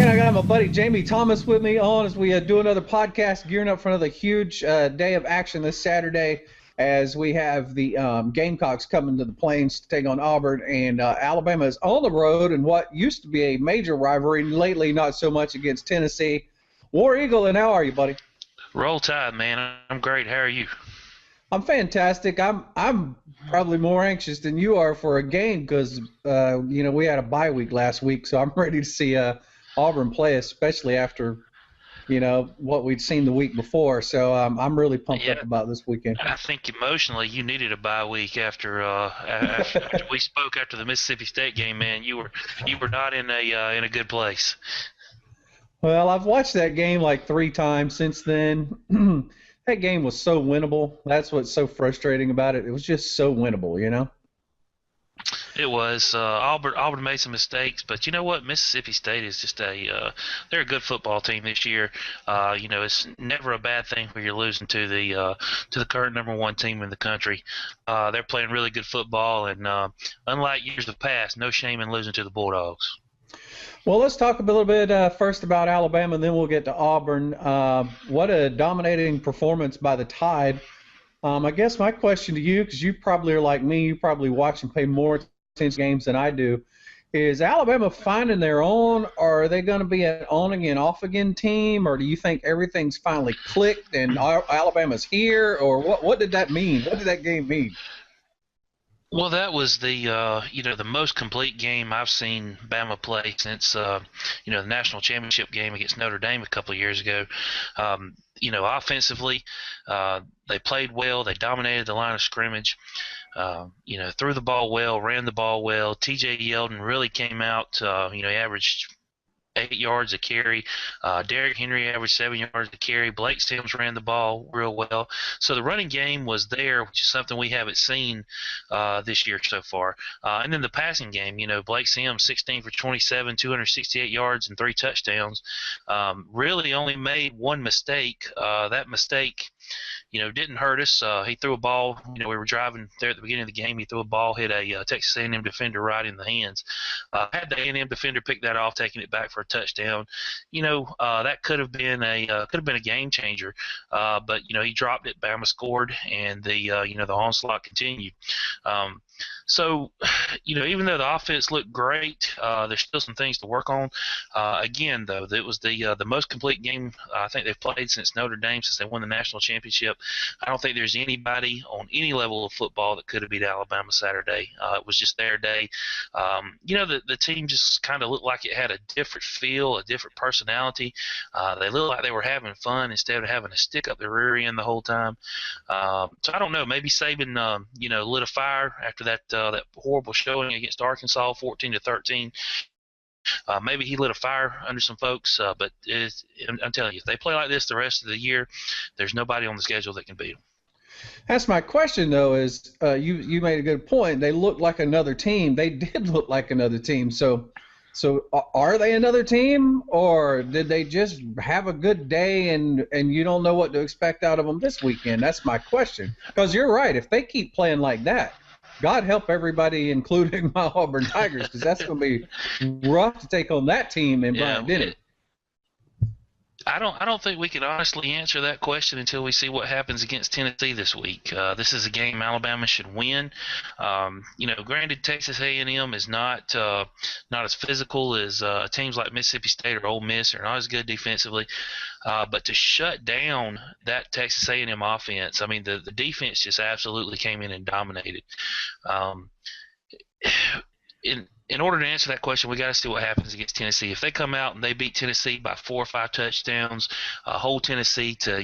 And I got my buddy Jamie Thomas with me on as we do another podcast, gearing up for another huge day of action this Saturday as we have the Gamecocks coming to the Plains to take on Auburn, and Alabama is on the road in what used to be a major rivalry, lately not so much, against Tennessee. War Eagle, and how are you, buddy? Roll Tide, man. I'm great. How are you? I'm fantastic. I'm probably more anxious than you are for a game because we had a bye week last week, so I'm ready to see Auburn play, especially after what we'd seen the week before. So I'm really pumped up about this weekend. I think emotionally you needed a bye week after we spoke after the Mississippi State game, man. You were not in a good place. Well, I've watched that game like 3 times since then. That game was so winnable. That's what's so frustrating about it. It was just so winnable, It was. Auburn made some mistakes, but you know what? Mississippi State is just they're a good football team this year. It's never a bad thing when you're losing to the current #1 team in the country. They're playing really good football, and unlike years of past, no shame in losing to the Bulldogs. Well, let's talk a little bit first about Alabama, and then we'll get to Auburn. What a dominating performance by the Tide. I guess my question to you, because you probably are like me, you probably watch and pay more attention to games than I do, is Alabama finding their own, or are they going to be an on-again, off-again team, or do you think everything's finally clicked and Alabama's here, or what did that mean? What did that game mean? Well, that was the most complete game I've seen Bama play since the national championship game against Notre Dame a couple of years ago. Offensively, they played well. They dominated the line of scrimmage. Threw the ball well, ran the ball well. T.J. Yeldon really came out. He averaged 8 yards a carry. Derrick Henry averaged 7 yards a carry. Blake Sims ran the ball real well. So the running game was there, which is something we haven't seen this year so far. And then the passing game, Blake Sims, 16 for 27, 268 yards and 3 touchdowns. Really only made one mistake. That mistake didn't hurt us. He threw a ball. We were driving there at the beginning of the game. He threw a ball, hit a Texas A&M defender right in the hands. Had the A&M defender pick that off, taking it back for a touchdown, that could have been a game changer. But he dropped it. Bama scored, and the onslaught continued. So, even though the offense looked great, there's still some things to work on. Again, though, it was the most complete game I think they've played since Notre Dame, since they won the national championship. I don't think there's anybody on any level of football that could have beat Alabama Saturday. It was just their day. The team just kind of looked like it had a different feel, a different personality. They looked like they were having fun instead of having to stick up their rear end the whole time. So I don't know. Maybe Saban, lit a fire after that horrible showing against Arkansas, 14-13. Maybe he lit a fire under some folks, but I'm telling you, if they play like this the rest of the year, there's nobody on the schedule that can beat them. That's my question, though, is you made a good point. They look like another team. They did look like another team. So are they another team, or did they just have a good day and you don't know what to expect out of them this weekend? That's my question. Because you're right. If they keep playing like that, God help everybody, including my Auburn Tigers, because that's going to be rough to take on that team in Bryant-Denny. I don't think we can honestly answer that question until we see what happens against Tennessee this week. This is a game Alabama should win. Granted, Texas A&M is not as physical as teams like Mississippi State or Ole Miss. Are not as good defensively. But to shut down that Texas A&M offense, I mean, the defense just absolutely came in and dominated. In order to answer that question, we got to see what happens against Tennessee. If they come out and they beat Tennessee by 4 or 5 touchdowns, hold Tennessee to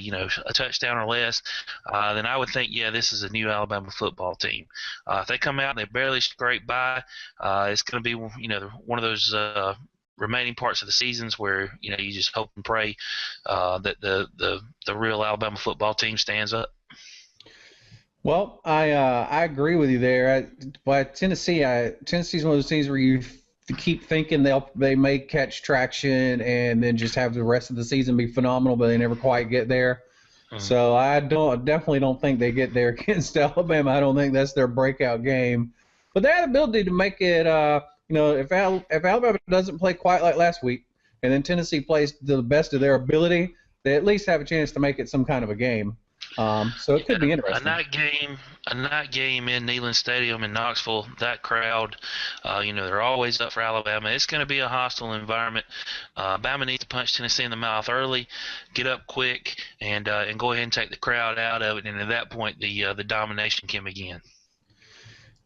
a touchdown or less, then I would think, this is a new Alabama football team. If they come out and they barely scrape by, it's going to be one of those remaining parts of the seasons where you just hope and pray that the real Alabama football team stands up. Well, I agree with you there. But Tennessee's one of those teams where you keep thinking they may catch traction and then just have the rest of the season be phenomenal, but they never quite get there. Mm-hmm. So I definitely don't think they get there against Alabama. I don't think that's their breakout game. But they have the ability to make it. If Alabama doesn't play quite like last week, and then Tennessee plays to the best of their ability, they at least have a chance to make it some kind of a game. So it could be interesting. A night game in Neyland Stadium in Knoxville. That crowd, they're always up for Alabama. It's going to be a hostile environment. Bama needs to punch Tennessee in the mouth early, get up quick, and go ahead and take the crowd out of it. And at that point, the domination can begin.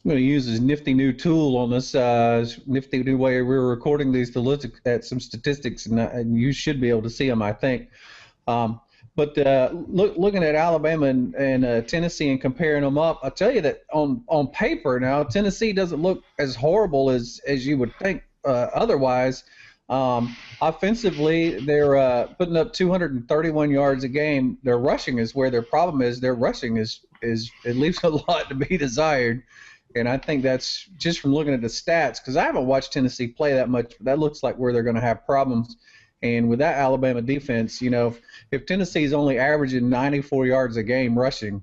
I'm going to use this nifty new tool on this nifty new way we're recording these to look at some statistics, and you should be able to see them, I think. But looking at Alabama and Tennessee and comparing them up, I'll tell you that on paper now, Tennessee doesn't look as horrible as you would think otherwise. Offensively, they're putting up 231 yards a game. Their rushing is where their problem is. Their rushing is it leaves a lot to be desired. And I think that's just from looking at the stats, because I haven't watched Tennessee play that much, but that looks like where they're going to have problems. And with that Alabama defense, if Tennessee's only averaging 94 yards a game rushing,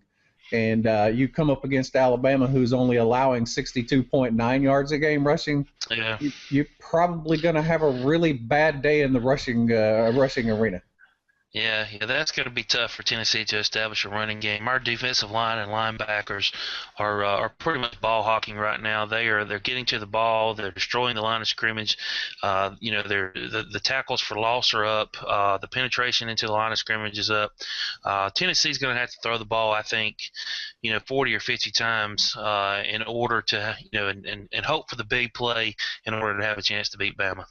and you come up against Alabama, who's only allowing 62.9 yards a game rushing, yeah, you're probably going to have a really bad day in the rushing arena. Yeah, that's going to be tough for Tennessee to establish a running game. Our defensive line and linebackers are pretty much ball hawking right now. They're getting to the ball. They're destroying the line of scrimmage. The tackles for loss are up. The penetration into the line of scrimmage is up. Tennessee's going to have to throw the ball, I think, 40 or 50 times in order to, and hope for the big play in order to have a chance to beat Bama.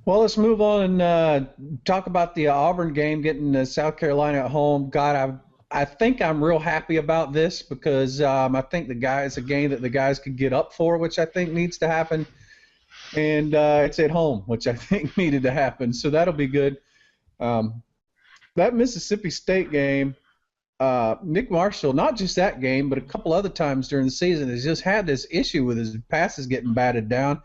Well, let's move on and talk about the Auburn game, getting South Carolina at home. God, I think I'm real happy about this because I think it's a game that the guys could get up for, which I think needs to happen. And it's at home, which I think needed to happen. So that'll be good. That Mississippi State game, Nick Marshall, not just that game, but a couple other times during the season, has just had this issue with his passes getting batted down.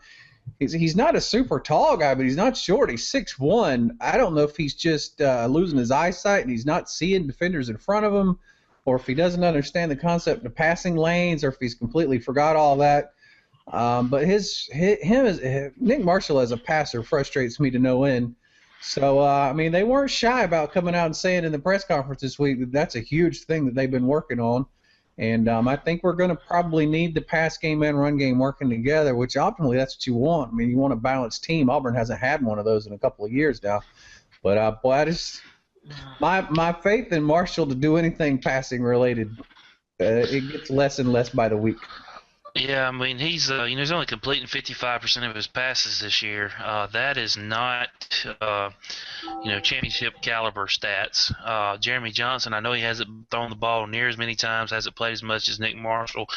He's not a super tall guy, but he's not short. He's 6'1". I don't know if he's just losing his eyesight and he's not seeing defenders in front of him, or if he doesn't understand the concept of passing lanes, or if he's completely forgot all that. But Nick Marshall as a passer frustrates me to no end. So, they weren't shy about coming out and saying in the press conference this week that that's a huge thing that they've been working on. And I think we're going to probably need the pass game and run game working together, which ultimately that's what you want. You want a balanced team. Auburn hasn't had one of those in a couple of years now. But, my faith in Marshall to do anything passing related, it gets less and less by the week. Yeah, he's he's only completing 55% of his passes this year. That is not championship caliber stats. Jeremy Johnson, I know he hasn't thrown the ball near as many times, hasn't played as much as Nick Marshall,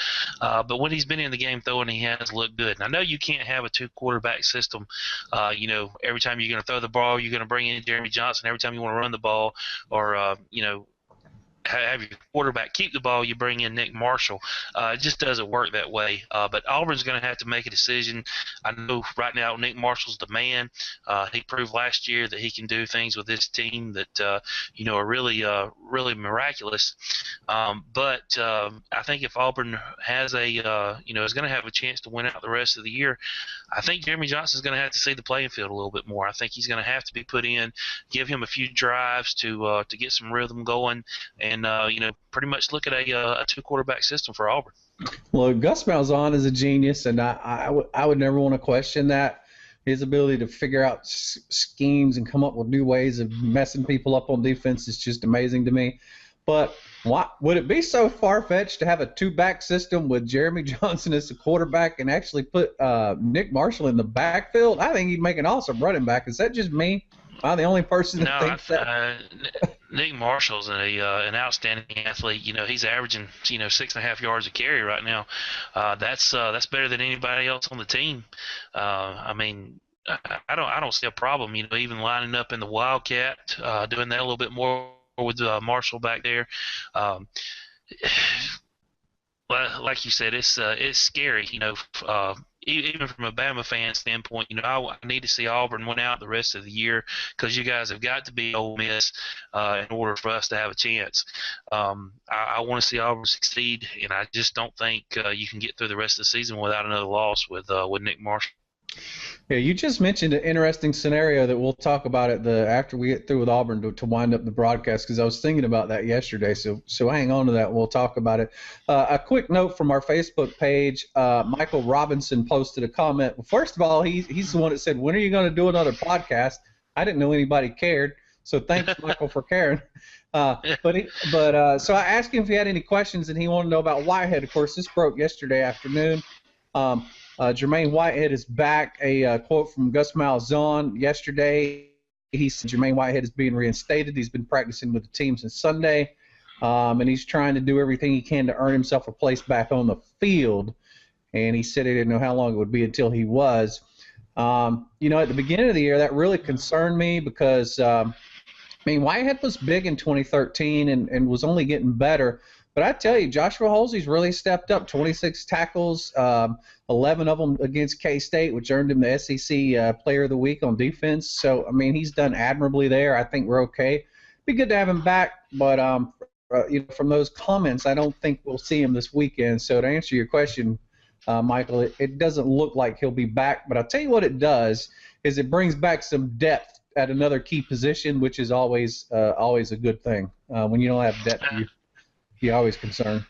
but when he's been in the game throwing, he has looked good. And I know you can't have a two-quarterback system. Every time you're going to throw the ball, you're going to bring in Jeremy Johnson. Every time you want to run the ball, or have your quarterback keep the ball, you bring in Nick Marshall. It just doesn't work that way. But Auburn's going to have to make a decision. I know right now Nick Marshall's the man. He proved last year that he can do things with this team that are really miraculous. But I think if Auburn has is going to have a chance to win out the rest of the year, I think Jeremy Johnson's going to have to see the playing field a little bit more. I think he's going to have to be put in, give him a few drives to get some rhythm going, and pretty much look at a two-quarterback system for Auburn. Well, Gus Malzahn is a genius, and I would never want to question that. His ability to figure out schemes and come up with new ways of messing people up on defense is just amazing to me. But would it be so far-fetched to have a two-back system with Jeremy Johnson as the quarterback and actually put Nick Marshall in the backfield? I think he'd make an awesome running back. Is that just me? Am I the only person that thinks that? Nick Marshall's an outstanding athlete. He's averaging 6.5 yards a carry right now. That's better than anybody else on the team. I don't see a problem. Even lining up in the Wildcat, doing that a little bit more with Marshall back there. Like you said, it's scary. Even from a Bama fan standpoint, I need to see Auburn win out the rest of the year because you guys have got to be Ole Miss in order for us to have a chance. I want to see Auburn succeed, and I just don't think you can get through the rest of the season without another loss with Nick Marshall. Yeah, you just mentioned an interesting scenario that we'll talk about after we get through with Auburn to wind up the broadcast, because I was thinking about that yesterday. So hang on to that. We'll talk about it. A quick note from our Facebook page. Michael Robinson posted a comment. Well, first of all, he's the one that said, "When are you going to do another podcast?" I didn't know anybody cared. So thanks, Michael, for caring. So I asked him if he had any questions, and he wanted to know about Whitehead. Of course, this broke yesterday afternoon. Jermaine Whitehead is back. A quote from Gus Malzahn yesterday. He said Jermaine Whitehead is being reinstated. He's been practicing with the team since Sunday, and he's trying to do everything he can to earn himself a place back on the field. And he said he didn't know how long it would be until he was. At the beginning of the year, that really concerned me because, Whitehead was big in 2013 and was only getting better. But I tell you, Joshua Holsey's really stepped up. 26 tackles, 11 of them against K-State, which earned him the SEC Player of the Week on defense. So, he's done admirably there. I think we're okay. Be good to have him back, but from those comments, I don't think we'll see him this weekend. So to answer your question, Michael, it doesn't look like he'll be back. But I'll tell you what it does is it brings back some depth at another key position, which is always a good thing. When you don't have depth, you're always concerned.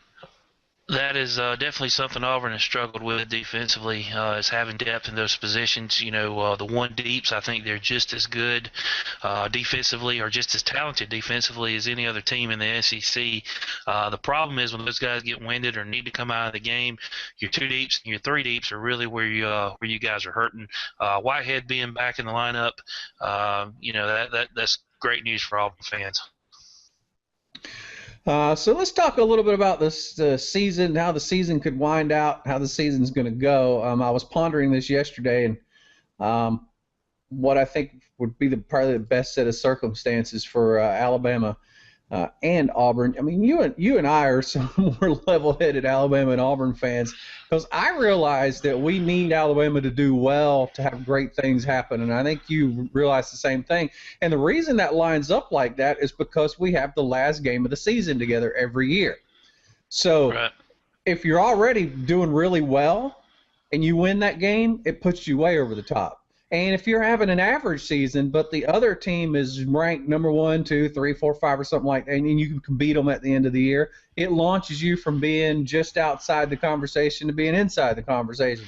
That is definitely something Auburn has struggled with defensively, is having depth in those positions. The one deeps, I think they're just as good defensively, or just as talented defensively as any other team in the SEC. The problem is when those guys get winded or need to come out of the game, your two deeps and your three deeps are really where you guys are hurting. Whitehead being back in the lineup, that's great news for Auburn fans. So let's talk a little bit about the season, how the season could wind out, how the season's going to go. I was pondering this yesterday, and what I think would be probably the best set of circumstances for Alabama and Auburn. You and I are some more level-headed Alabama and Auburn fans, because I realize that we need Alabama to do well to have great things happen, and I think you realize the same thing. And the reason that lines up like that is because we have the last game of the season together every year. So right. If you're already doing really well and you win that game, it puts you way over the top. And if you're having an average season, but the other team is ranked number 1, 2, 3, 4, 5, or something like that, and you can beat them at the end of the year, it launches you from being just outside the conversation to being inside the conversation.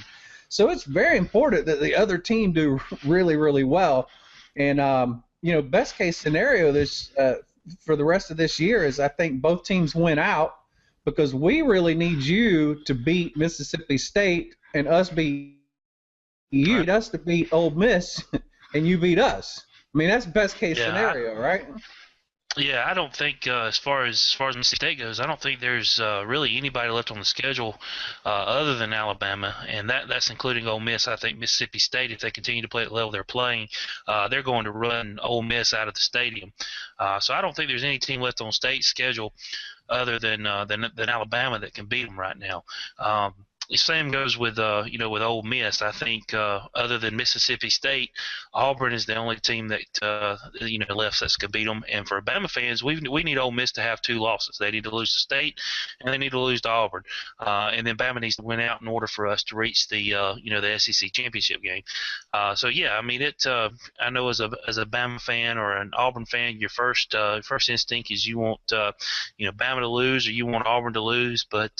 So it's very important that the other team do really, really well. And, best case scenario for the rest of this year is I think both teams win out, because we really need you to beat Mississippi State and us beat you need us to beat Ole Miss, and you beat us. That's best case scenario, right? Yeah, I don't think as far as Mississippi State goes, I don't think there's really anybody left on the schedule other than Alabama, and that's including Ole Miss. I think Mississippi State, if they continue to play at the level they're playing, they're going to run Ole Miss out of the stadium. So I don't think there's any team left on State's schedule other than Alabama that can beat them right now. The same goes with with Ole Miss. I think other than Mississippi State, Auburn is the only team that left that could beat them. And for Bama fans, we need Ole Miss to have 2 losses. They need to lose to State, and they need to lose to Auburn. And then Bama needs to win out in order for us to reach the the SEC championship game. I know as a Bama fan or an Auburn fan, your first instinct is you want Bama to lose, or you want Auburn to lose. But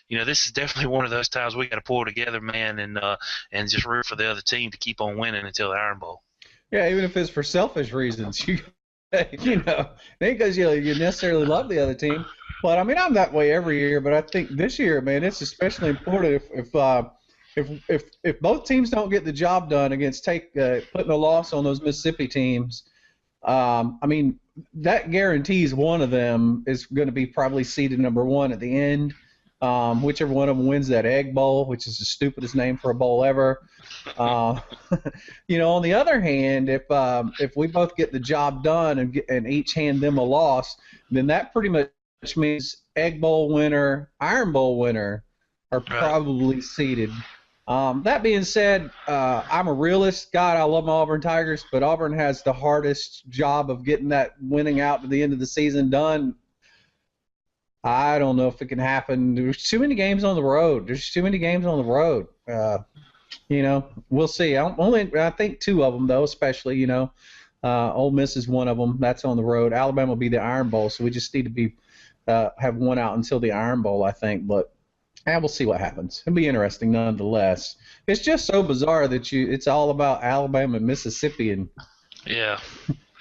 this is definitely one of those times we got to pull together, man, and just root for the other team to keep on winning until the Iron Bowl. Yeah, even if it's for selfish reasons, because you necessarily love the other team. But I'm that way every year. But I think this year, man, it's especially important if both teams don't get the job done against putting a loss on those Mississippi teams. That guarantees one of them is going to be probably seeded number 1 at the end. Whichever one of them wins that Egg Bowl, which is the stupidest name for a bowl ever. On the other hand, if we both get the job done and each hand them a loss, then that pretty much means Egg Bowl winner, Iron Bowl winner are probably seeded. That being said, I'm a realist. God, I love my Auburn Tigers, but Auburn has the hardest job of getting that winning out to the end of the season done. I don't know if it can happen. There's too many games on the road. We'll see. I think two of them though, especially. Ole Miss is one of them. That's on the road. Alabama will be the Iron Bowl, so we just need to have one out until the Iron Bowl, I think. But we'll see what happens. It'll be interesting nonetheless. It's just so bizarre that it's all about Alabama and Mississippi, and yeah.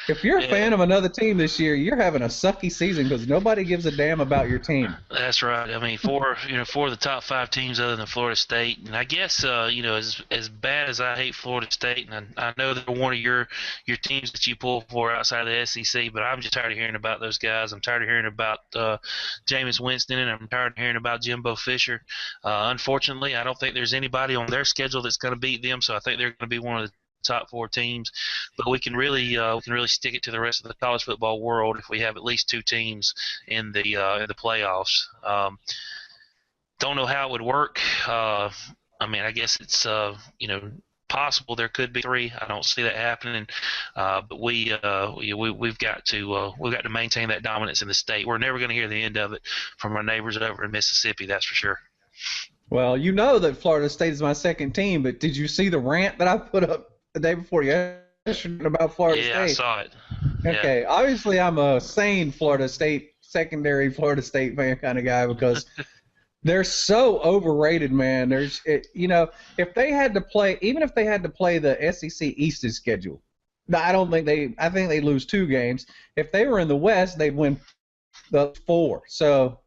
If you're a fan of another team this year, you're having a sucky season because nobody gives a damn about your team. That's right. I mean, four of the top 5 teams other than Florida State, and I guess as bad as I hate Florida State, and I know they're one of your teams that you pull for outside of the SEC, but I'm just tired of hearing about those guys. I'm tired of hearing about Jameis Winston, and I'm tired of hearing about Jimbo Fisher. Unfortunately, I don't think there's anybody on their schedule that's going to beat them, so I think they're going to be one of the top 4 teams, but we can really stick it to the rest of the college football world if we have at least 2 teams in the playoffs. Don't know how it would work. I mean, I guess it's possible there could be 3. I don't see that happening, but we've got to maintain that dominance in the state. We're never going to hear the end of it from our neighbors over in Mississippi. That's for sure. Well, you know that Florida State is my second team, but did you see the rant that I put up the day before yesterday about Florida State? Yeah, I saw it. Okay, yeah. Obviously I'm a sane Florida State, secondary Florida State fan kind of guy because they're so overrated, man. If they had to play, even if they had to play the SEC East's schedule, I think they'd lose 2 games. If they were in the West, they'd win the 4. So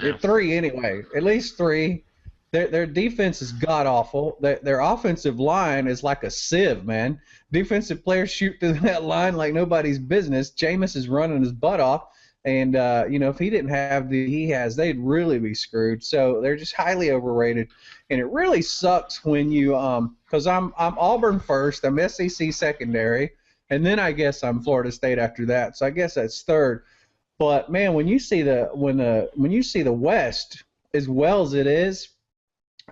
3 anyway, at least 3. Their defense is god-awful. Their offensive line is like a sieve, man. Defensive players shoot through that line like nobody's business. Jameis is running his butt off. And, if he didn't have they'd really be screwed. So they're just highly overrated. And it really sucks when you because I'm Auburn first, I'm SEC secondary, and then I guess I'm Florida State after that. So I guess that's third. But, man, when you see the West as well as it is,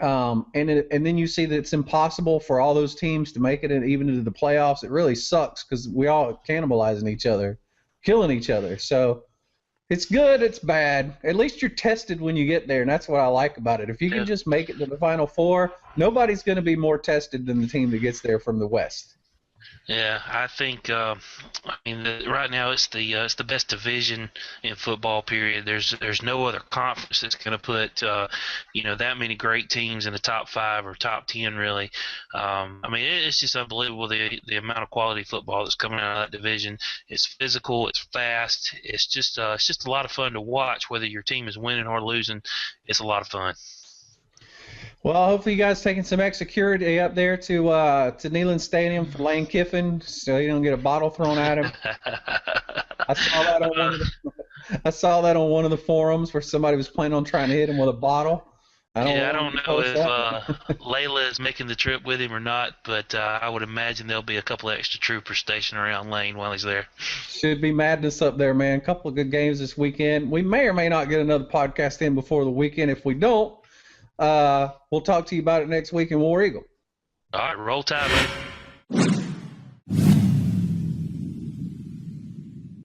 and then you see that it's impossible for all those teams to make it even into the playoffs. It really sucks because we all cannibalizing each other, killing each other. So it's good, it's bad. At least you're tested when you get there, and that's what I like about it. If you can just make it to the Final Four, nobody's going to be more tested than the team that gets there from the West. Yeah, I think right now it's the best division in football. Period. There's no other conference that's going to put that many great teams in the top 5 or top 10 really. It's just unbelievable the amount of quality football that's coming out of that division. It's physical, it's fast, it's just a lot of fun to watch. Whether your team is winning or losing, it's a lot of fun. Well, hopefully you guys taking some extra security up there to Neyland Stadium for Lane Kiffin, so you don't get a bottle thrown at him. I saw that on one of the forums where somebody was planning on trying to hit him with a bottle. I don't know if Layla is making the trip with him or not, but I would imagine there'll be a couple of extra troopers stationed around Lane while he's there. Should be madness up there, man. A couple of good games this weekend. We may or may not get another podcast in before the weekend. If we don't, we'll talk to you about it next week in War Eagle. All right, roll tide, man.